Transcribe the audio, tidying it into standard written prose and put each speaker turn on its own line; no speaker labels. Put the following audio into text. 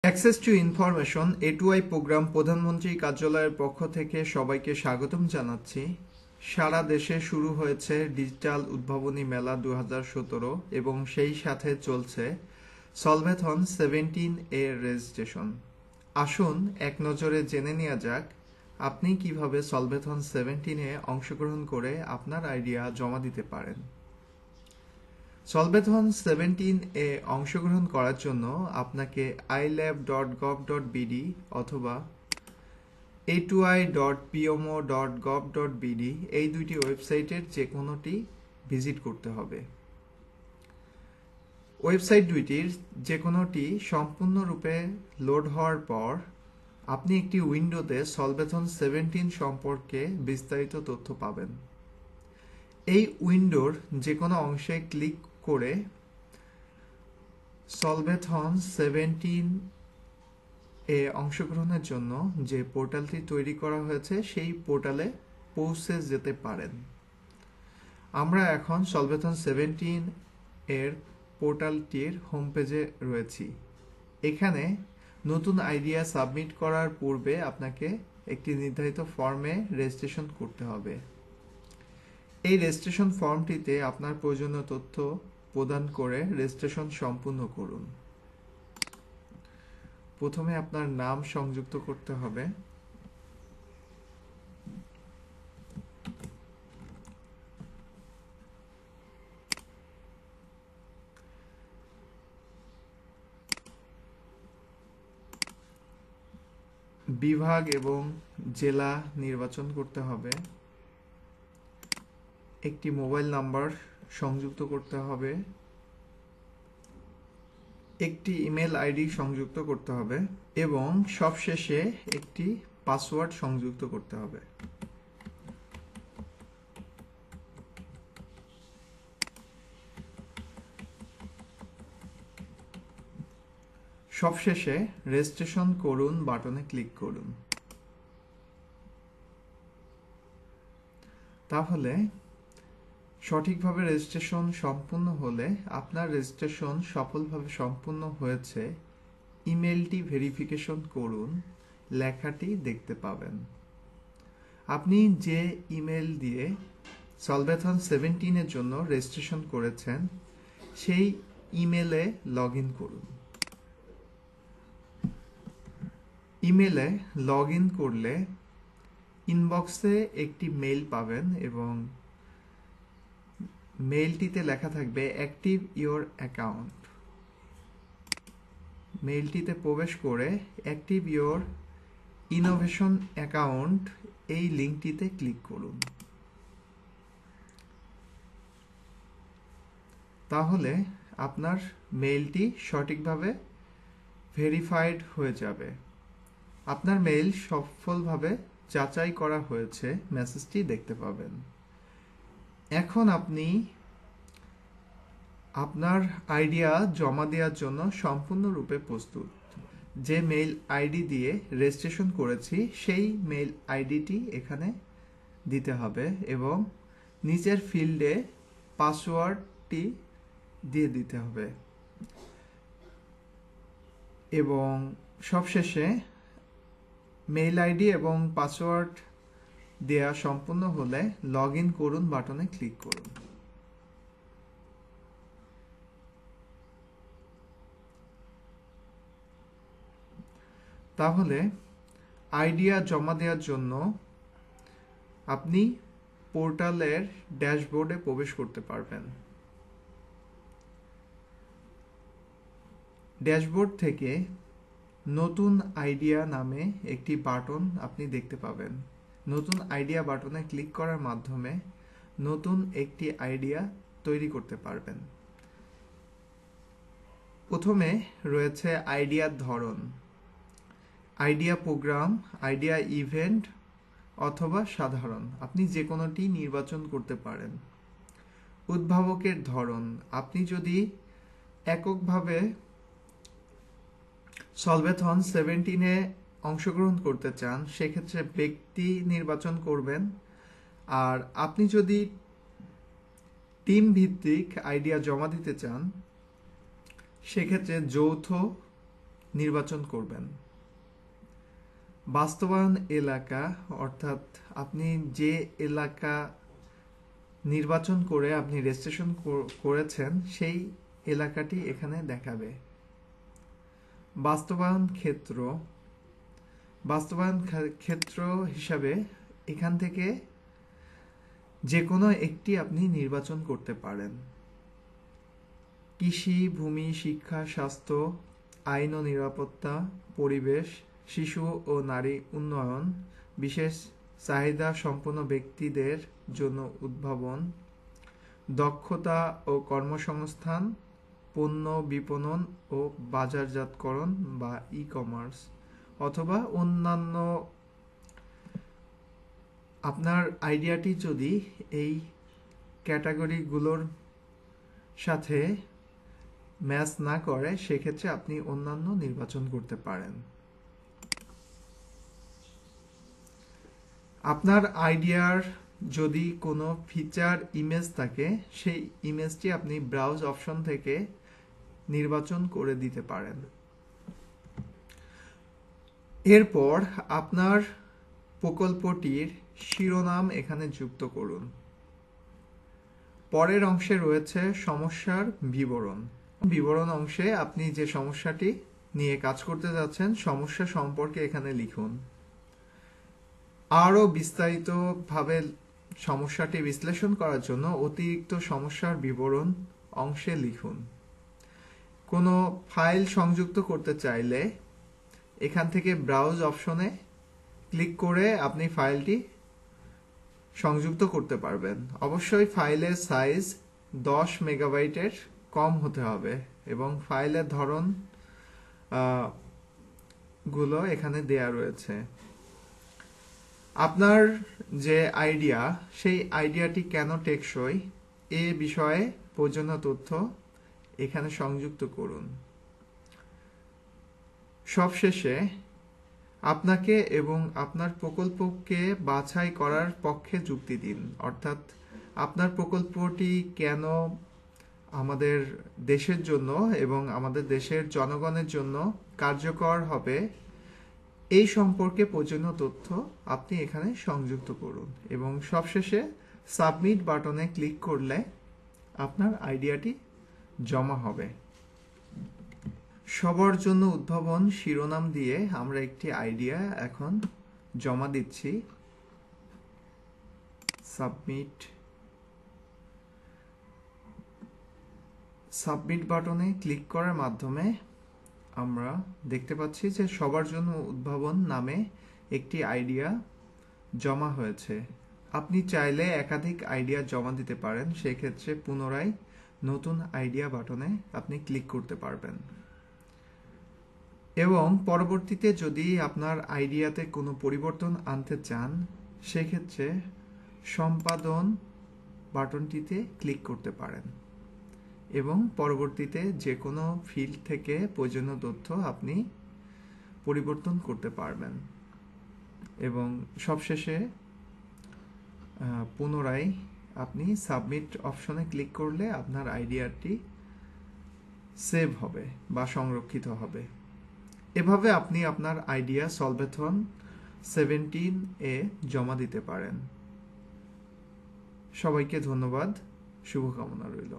Access to information A2I programme প্রধানমন্ত্রী কার্যালয়ের পক্ষ থেকে সবাইকে স্বাগতম জানাচ্ছি। সারা দেশে শুরু হয়েছে ডিজিটাল উদ্ভাবনী মেলা 2017 এবং সেই সাথে চলছে সলভেথন 17 এর রেজিস্ট্রেশন। আসুন এক নজরে জেনে নেওয়া যাক আপনি কিভাবে সলভেথন 17-এ অংশগ্রহণ করে আপনার আইডিয়া জমা দিতে পারেন। সলভেথন 17-এ অংশগ্রহণ করার জন্য আপনাকে ilab.gov.bd অথবা a2i.pmo.gov.bd এই দুইটি ওয়েবসাইটের যে কোনোটি ভিজিট করতে হবে। ওয়েবসাইট দুইটির যে কোনোটি সম্পূর্ণরূপে লোড হওয়ার পর আপনি একটি উইন্ডোতে সলভেথন 17 সম্পর্কে বিস্তারিত তথ্য পাবেন। এই উইন্ডোর যে কোনো অংশে ক্লিক করে সলভেথন 17 এ অংশগ্রহণের জন্য যে পোর্টালটি তৈরি করা হয়েছে সেই পোর্টালে পৌঁছে যেতে পারেন। আমরা এখন সলভেথন 17 এর পোর্টালটির হোম পেজে রয়েছি। এখানে নতুন আইডিয়া সাবমিট করার পূর্বে আপনাকে একটি নির্ধারিত ফর্মে রেজিস্ট্রেশন করতে হবে। এই রেজিস্ট্রেশন ফর্মটিতে আপনার প্রয়োজনীয় তথ্য প্রদান করে রেজিস্ট্রেশন সম্পূর্ণ করুন। প্রথমে আপনার নাম সংযুক্ত করতে হবে। বিভাগ এবং জেলা নির্বাচন করতে হবে। একটি মোবাইল নাম্বার সংযুক্ত করতে হবে। একটি ইমেল আইডি সংযুক্ত করতে হবে এবং সবশেষে একটি পাসওয়ার্ড সংযুক্ত করতে হবে। সবশেষে রেজিস্ট্রেশন করুন বাটনে ক্লিক করুন। তাহলে সঠিকভাবে রেজিস্ট্রেশন সম্পূর্ণ হলে আপনার রেজিস্ট্রেশন সফলভাবে সম্পূর্ণ হয়েছে, ইমেলটি ভেরিফিকেশন করুন লেখাটি দেখতে পাবেন। আপনি যে ইমেল দিয়ে সলভেথন 17 এর জন্য রেজিস্ট্রেশন করেছেন সেই ইমেলে লগ ইন করুন। ইমেলে লগ ইন করলে ইনবক্সে একটি মেইল পাবেন এবং মেইলটিতে লেখা থাকবে অ্যাক্টিভ ইওর অ্যাকাউন্ট। মেইলটিতে প্রবেশ করে অ্যাক্টিভ ইওর ইনোভেশন অ্যাকাউন্ট এই লিঙ্কটিতে ক্লিক করুন। তাহলে আপনার মেইলটি সঠিকভাবে ভেরিফাইড হয়ে যাবে। আপনার মেইল সফলভাবে যাচাই করা হয়েছে মেসেজটি দেখতে পাবেন। এখন আপনি আপনার আইডিয়া জমা দেওয়ার জন্য সম্পূর্ণরূপে প্রস্তুত। যে মেইল আইডি দিয়ে রেজিস্ট্রেশন করেছি সেই মেইল আইডিটি এখানে দিতে হবে এবং নিচের ফিল্ডে পাসওয়ার্ডটি দিয়ে দিতে হবে এবং সবশেষে মেইল আইডি এবং পাসওয়ার্ড দেয়া সম্পূর্ণ হলে লগ ইন করুন বাটনে ক্লিক করুন। তাহলে আইডিয়া জমা দেওয়ার জন্য আপনি পোর্টালের ড্যাশবোর্ডে প্রবেশ করতে পারবেন। ড্যাশবোর্ড থেকে নতুন আইডিয়া নামে একটি বাটন আপনি দেখতে পাবেন। নতুন আইডিয়া বাটনে ক্লিক করার মাধ্যমে নতুন একটি আইডিয়া তৈরি করতে পারবেন। প্রথমে রয়েছে আইডিয়ার ধরন, আইডিয়া প্রোগ্রাম, আইডিয়া ইভেন্ট অথবা সাধারণ, আপনি যে কোনোটি নির্বাচন করতে পারেন। উদ্ভাবকের ধরন, আপনি যদি এককভাবে সলভেথন 17-এ অংশগ্রহণ করতে চান সেক্ষেত্রে ব্যক্তি নির্বাচন করবেন, আর আপনি যদি টিম ভিত্তিক আইডিয়া জমা দিতে চান সেক্ষেত্রে যৌথ নির্বাচন করবেন। বাস্তবায়ন এলাকা অর্থাৎ আপনি যে এলাকা নির্বাচন করে আপনি রেজিস্ট্রেশন করেছেন সেই এলাকাটি এখানে দেখাবে। বাস্তবায়ন ক্ষেত্র হিসাবে এখান থেকে যে কোনো একটি আপনি নির্বাচন করতে পারেন। কৃষি, ভূমি, শিক্ষা, স্বাস্থ্য, আইন ও নিরাপত্তা, পরিবেশ, শিশু ও নারী উন্নয়ন, বিশেষ চাহিদা সম্পন্ন ব্যক্তিদের জন্য উদ্ভাবন, দক্ষতা ও কর্মসংস্থান, পণ্য বিপণন ও বাজারজাতকরণ বা ই-কমার্স, অথবা অন্যান্য। আপনার আইডিয়াটি যদি এই ক্যাটাগরিগুলোর সাথে ম্যাচ না করে সেক্ষেত্রে আপনি অন্যান্য নির্বাচন করতে পারেন। আপনার আইডিয়ার যদি কোনো ফিচার ইমেজ থাকে সেই ইমেজটি আপনি ব্রাউজ অপশন থেকে নির্বাচন করে দিতে পারেন। এরপর আপনার প্রকল্পটির শিরোনাম এখানে যুক্ত করুন। পরের অংশে রয়েছে সমস্যার বিবরণ। বিবরণ অংশে আপনি যে সমস্যাটি নিয়ে কাজ করতে যাচ্ছেন সমস্যা সম্পর্কে এখানে লিখুন। আরও বিস্তারিতভাবে সমস্যাটি বিশ্লেষণ করার জন্য অতিরিক্ত সমস্যার বিবরণ অংশে লিখুন। কোনো ফাইল সংযুক্ত করতে চাইলে এখান থেকে ব্রাউজ অপশনে ক্লিক করে আপনি ফাইলটি সংযুক্ত করতে পারবেন। অবশ্যই ফাইলের সাইজ 10 মেগাবাইটের কম হতে হবে এবং ফাইলের ধরন গুলো এখানে দেয়া রয়েছে। আপনার যে আইডিয়া সেই আইডিয়াটি কেন টেকসই এ বিষয়ে প্রয়োজনীয় তথ্য এখানে সংযুক্ত করুন। সবশেষে আপনাকে এবং আপনার প্রকল্পকে বাছাই করার পক্ষে যুক্তি দিন, অর্থাৎ আপনার প্রকল্পটি কেন আমাদের দেশের জন্য এবং আমাদের দেশের জনগণের জন্য কার্যকর হবে এই সম্পর্কে প্রয়োজনীয় তথ্য আপনি এখানে সংযুক্ত করুন এবং সবশেষে সাবমিট বাটনে ক্লিক করলে আপনার আইডিয়াটি জমা হবে। সবার জন্য উদ্ভাবন শিরোনাম দিয়ে আমরা একটি আইডিয়া এখন জমা দিচ্ছি। সাবমিট বাটনে ক্লিক করার মাধ্যমে আমরা দেখতে পাচ্ছি যে সবার জন্য উদ্ভাবন নামে একটি আইডিয়া জমা হয়েছে। আপনি চাইলে একাধিক আইডিয়া জমা দিতে পারেন, সেক্ষেত্রে পুনরায় নতুন আইডিয়া বাটনে আপনি ক্লিক করতে পারবেন এবং পরবর্তীতে যদি আপনার আইডিয়াতে কোনো পরিবর্তন আনতে চান সেক্ষেত্রে সম্পাদন বাটনটিতে ক্লিক করতে পারেন এবং পরবর্তীতে যে কোনো ফিল্ড থেকে প্রয়োজনীয় তথ্য আপনি পরিবর্তন করতে পারবেন এবং সবশেষে পুনরায় আপনি সাবমিট অপশনে ক্লিক করলে আপনার আইডিয়াটি সেভ হবে বা সংরক্ষিত হবে। এভাবে আপনি আপনার আইডিয়া সলভেথন 17 এ জমা দিতে পারেন। সবাইকে ধন্যবাদ, শুভকামনা রইল।